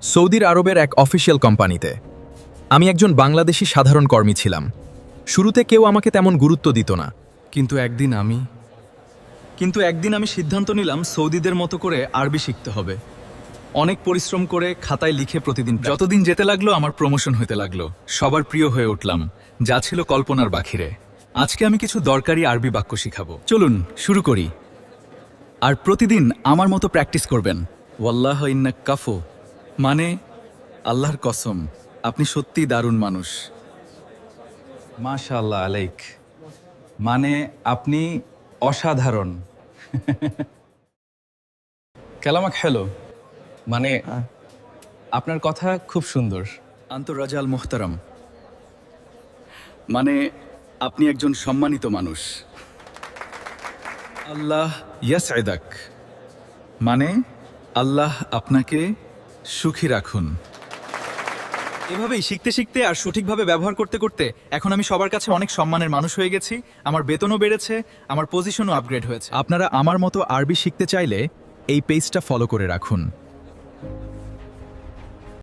Saudi আরবের এক official কোম্পানিতে আমি একজন বাংলাদেশি সাধারণ কর্মী ছিলাম। শুরুতে কেউ আমাকে তেমন গুরুত্ব দিত না, কিন্তু একদিন আমি সিদ্ধান্ত নিলাম সৌদিদের মতো করে আরবি শিখতে হবে। অনেক পরিশ্রম করে খাতায় লিখে প্রতিদিন যতদিন যেতে লাগলো আমার প্রমোশন হতে লাগলো, সবার প্রিয় হয়ে উঠলাম, যা ছিল কল্পনার বাহিরে। আজকে আমি কিছু দরকারি আরবি বাক্য শিখাবো, চলুন শুরু করি। আর প্রতিদিন আমার মতো প্র্যাকটিস করবেন। ওয়াল্লাহ ইন্নাক কাফু মানে আল্লাহর কসম, আপনি সত্যিই দারুণ মানুষ। মাশাআল্লাহ আলাইক মানে আপনি অসাধারণ। কালামাক হ্যালো মানে আপনার কথা খুব সুন্দর। আন্তরাজাল মোহতারাম মানে আপনি একজন সম্মানিত মানুষ। আল্লাহ ইয়াসআদাক মানে আল্লাহ আপনাকে সুখী রাখুন। এভাবেই শিখতে শিখতে আর সঠিকভাবে ব্যবহার করতে করতে এখন আমি সবার কাছে অনেক সম্মানের মানুষ হয়ে গেছি। আমার বেতনও বেড়েছে, আমার পজিশনও আপগ্রেড হয়েছে। আপনারা আমার মতো আরবি শিখতে চাইলে এই পেজটা ফলো করে রাখুন।